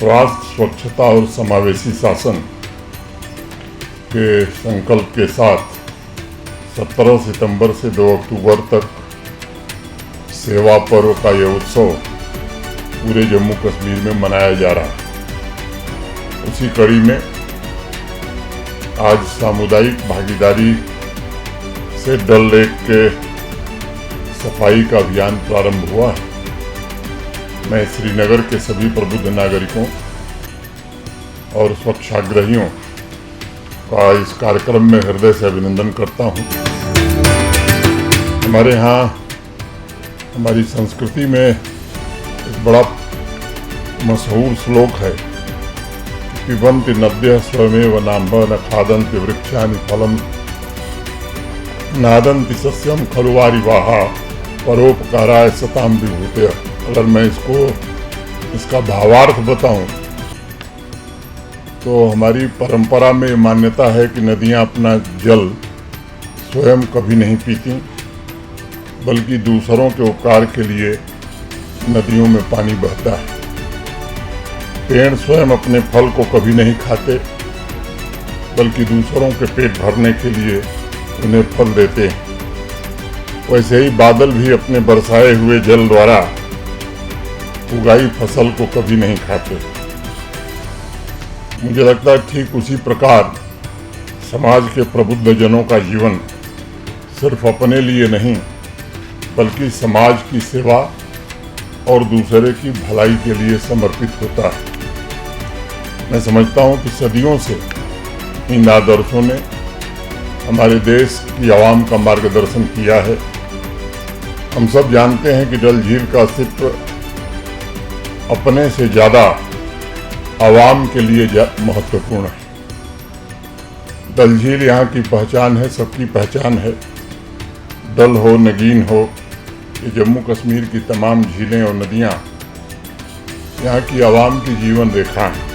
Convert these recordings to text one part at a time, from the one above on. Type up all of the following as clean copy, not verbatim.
राष्ट्र स्वच्छता और समावेशी शासन के संकल्प के साथ 17 सितंबर से 2 अक्टूबर तक सेवा पर्व का यह उत्सव पूरे जम्मू कश्मीर में मनाया जा रहा है। उसी कड़ी में आज सामुदायिक भागीदारी से डल लेक के सफाई का अभियान प्रारंभ हुआ है। मैं श्रीनगर के सभी प्रबुद्ध नागरिकों और स्वच्छाग्रहियों का इस कार्यक्रम में हृदय से अभिनंदन करता हूं। हमारे यहाँ हमारी संस्कृति में एक बड़ा मशहूर श्लोक है, पिबन्ति नद्यः स्वयमेव नाम्भः न खादन्ति वृक्षाणि फलम् नादन्ति सस्यं खलु वारिवाः परोपकाराय सतां विभूतयः। अगर मैं इसका भावार्थ बताऊं तो हमारी परंपरा में मान्यता है कि नदियां अपना जल स्वयं कभी नहीं पीती, बल्कि दूसरों के उपकार के लिए नदियों में पानी बहता है। पेड़ स्वयं अपने फल को कभी नहीं खाते, बल्कि दूसरों के पेट भरने के लिए उन्हें फल देते हैं। वैसे ही बादल भी अपने बरसाए हुए जल द्वारा उगाई फसल को कभी नहीं खाते। मुझे लगता है ठीक उसी प्रकार समाज के प्रबुद्ध जनों का जीवन सिर्फ अपने लिए नहीं, बल्कि समाज की सेवा और दूसरे की भलाई के लिए समर्पित होता है। मैं समझता हूँ कि सदियों से इन आदर्शों ने हमारे देश की आवाम का मार्गदर्शन किया है। हम सब जानते हैं कि डल झील का अस्तित्व अपने से ज़्यादा आवाम के लिए महत्वपूर्ण है। डल झील यहाँ की पहचान है, सबकी पहचान है। डल हो, नगीन हो, ये जम्मू कश्मीर की तमाम झीलें और नदियाँ यहाँ की आवाम की जीवन रेखा हैं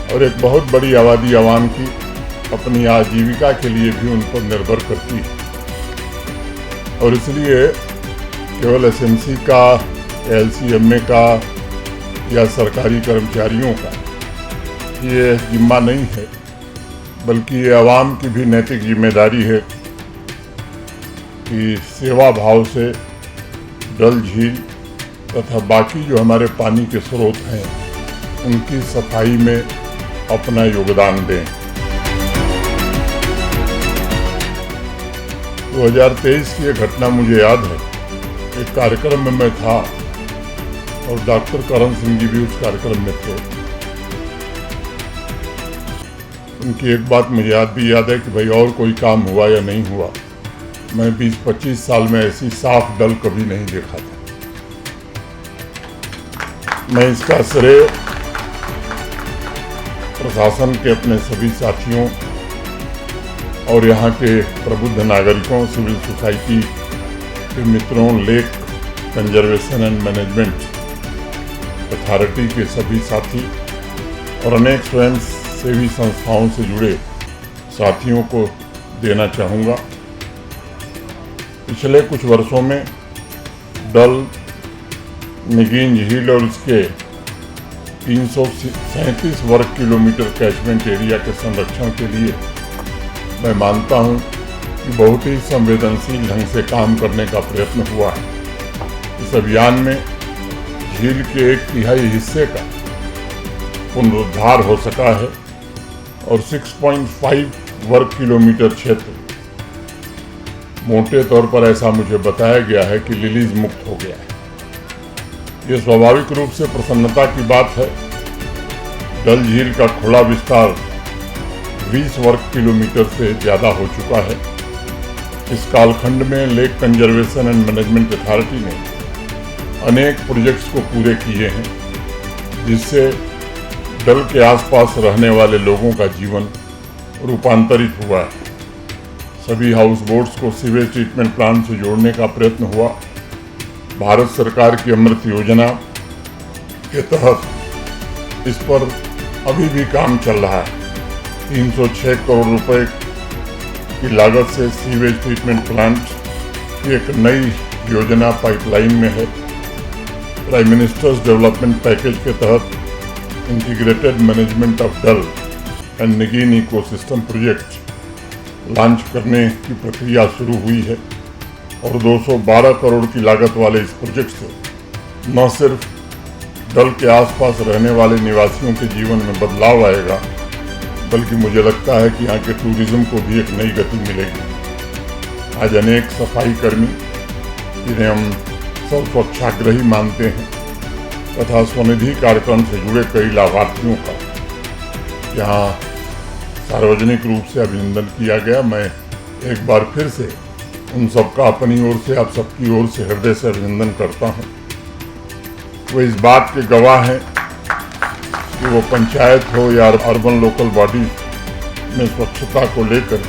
और एक बहुत बड़ी आबादी आवाम की अपनी आजीविका के लिए भी उन पर निर्भर करती है। और इसलिए केवल एसएमसी का, एलसीएमए का या सरकारी कर्मचारियों का ये जिम्मा नहीं है, बल्कि ये आवाम की भी नैतिक जिम्मेदारी है कि सेवा भाव से डल झील तथा बाकी जो हमारे पानी के स्रोत हैं उनकी सफाई में अपना योगदान दें। 2023 की ये घटना मुझे याद है। एक कार्यक्रम में मैं था और डॉक्टर करण सिंह जी भी उस कार्यक्रम में थे। उनकी एक बात मुझे याद है कि भाई और कोई काम हुआ या नहीं हुआ, मैं 20-25 साल में ऐसी साफ डल कभी नहीं देखा था। मैं इसका श्रेय प्रशासन के अपने सभी साथियों और यहाँ के प्रबुद्ध नागरिकों, सिविल सोसाइटी के मित्रों, lake conservation and management authority के सभी साथी और अनेक स्वयं सेवी संस्थाओं से जुड़े साथियों को देना चाहूँगा। पिछले कुछ वर्षों में डल, नगीन झील और इसके 337 वर्ग किलोमीटर कैचमेंट एरिया के संरक्षण के लिए मैं मानता हूँ कि बहुत ही संवेदनशील ढंग से काम करने का प्रयत्न हुआ है। इस अभियान में झील के 1/3 हिस्से का पुनरुद्धार हो सका है और 6.5 वर्ग किलोमीटर क्षेत्र मोटे तौर पर ऐसा मुझे बताया गया है कि लिलीज मुक्त हो गया है। ये स्वाभाविक रूप से प्रसन्नता की बात है। डल झील का खुला विस्तार 20 वर्ग किलोमीटर से ज़्यादा हो चुका है। इस कालखंड में lake conservation and management authority ने अनेक प्रोजेक्ट्स को पूरे किए हैं, जिससे डल के आसपास रहने वाले लोगों का जीवन रूपांतरित हुआ है। सभी हाउस बोट्स को सीवेज ट्रीटमेंट प्लांट से जोड़ने का प्रयत्न हुआ। भारत सरकार की अमृत योजना के तहत इस पर अभी भी काम चल रहा है। 306 करोड़ रुपए की लागत से सीवेज ट्रीटमेंट प्लांट की एक नई योजना पाइपलाइन में है। प्राइम मिनिस्टर्स डेवलपमेंट पैकेज के तहत integrated management of Dal and Nigeen ecosystem project launch करने की प्रक्रिया शुरू हुई है और 212 करोड़ की लागत वाले इस प्रोजेक्ट से न सिर्फ डल के आसपास रहने वाले निवासियों के जीवन में बदलाव आएगा, बल्कि मुझे लगता है कि यहाँ के टूरिज्म को भी एक नई गति मिलेगी। आज अनेक सफाई कर्मी, जिन्हें हम सब स्वच्छाग्रही मानते हैं, तथा स्वनिधि कार्यक्रम से जुड़े कई लाभार्थियों का यहाँ सार्वजनिक रूप से अभिनंदन किया गया। मैं एक बार फिर से उन सबका अपनी ओर से, आप सबकी ओर से हृदय से अभिनंदन करता हूँ। वो इस बात के गवाह हैं कि वो पंचायत हो या अर्बन लोकल बॉडी में स्वच्छता को लेकर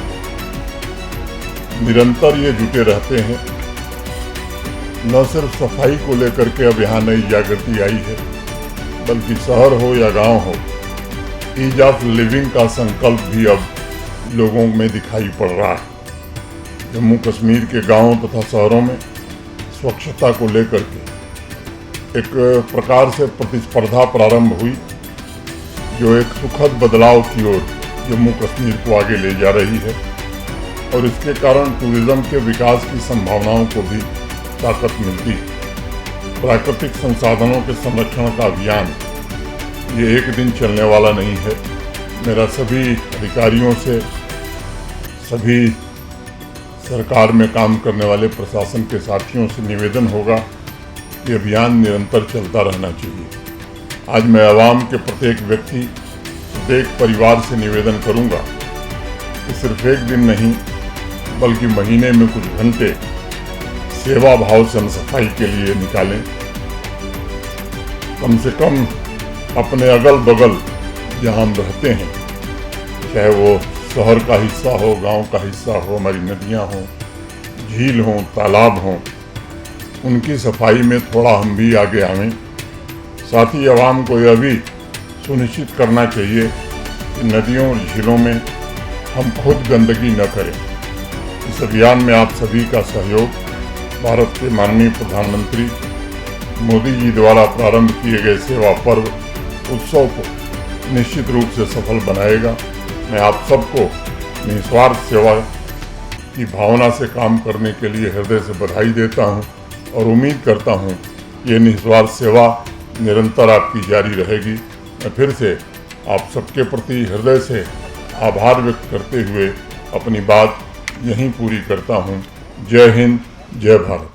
निरंतर ये जुटे रहते हैं। न सिर्फ सफाई को लेकर के अब यहाँ नई जागृति आई है, बल्कि शहर हो या गांव हो, ईज ऑफ लिविंग का संकल्प भी अब लोगों में दिखाई पड़ रहा है। जम्मू कश्मीर के गांवों तथा शहरों में स्वच्छता को लेकर के एक प्रकार से प्रतिस्पर्धा प्रारंभ हुई, जो एक सुखद बदलाव की ओर जम्मू कश्मीर को आगे ले जा रही है और इसके कारण टूरिज्म के विकास की संभावनाओं को भी ताकत मिलती है। प्राकृतिक संसाधनों के संरक्षण का अभियान ये एक दिन चलने वाला नहीं है। मेरा सभी अधिकारियों से, सभी सरकार में काम करने वाले प्रशासन के साथियों से निवेदन होगा कि अभियान निरंतर चलता रहना चाहिए। आज मैं आवाम के प्रत्येक व्यक्ति, प्रत्येक परिवार से निवेदन करूंगा कि सिर्फ एक दिन नहीं, बल्कि महीने में कुछ घंटे सेवा भाव से हम सफाई के लिए निकालें। कम से कम अपने अगल बगल जहाँ हम रहते हैं, चाहे वो शहर का हिस्सा हो, गांव का हिस्सा हो, हमारी नदियाँ हों, झील हों, तालाब हों, उनकी सफाई में थोड़ा हम भी आगे आवें। साथ ही आवाम को यह भी सुनिश्चित करना चाहिए कि नदियों और झीलों में हम खुद गंदगी न करें। इस अभियान में आप सभी का सहयोग भारत के माननीय प्रधानमंत्री मोदी जी द्वारा प्रारंभ किए गए सेवा पर्व उत्सव को निश्चित रूप से सफल बनाएगा। मैं आप सबको निस्वार्थ सेवा की भावना से काम करने के लिए हृदय से बधाई देता हूं और उम्मीद करता हूं ये निस्वार्थ सेवा निरंतर आपकी जारी रहेगी। मैं फिर से आप सबके प्रति हृदय से आभार व्यक्त करते हुए अपनी बात यहीं पूरी करता हूं। जय हिंद, जय भारत।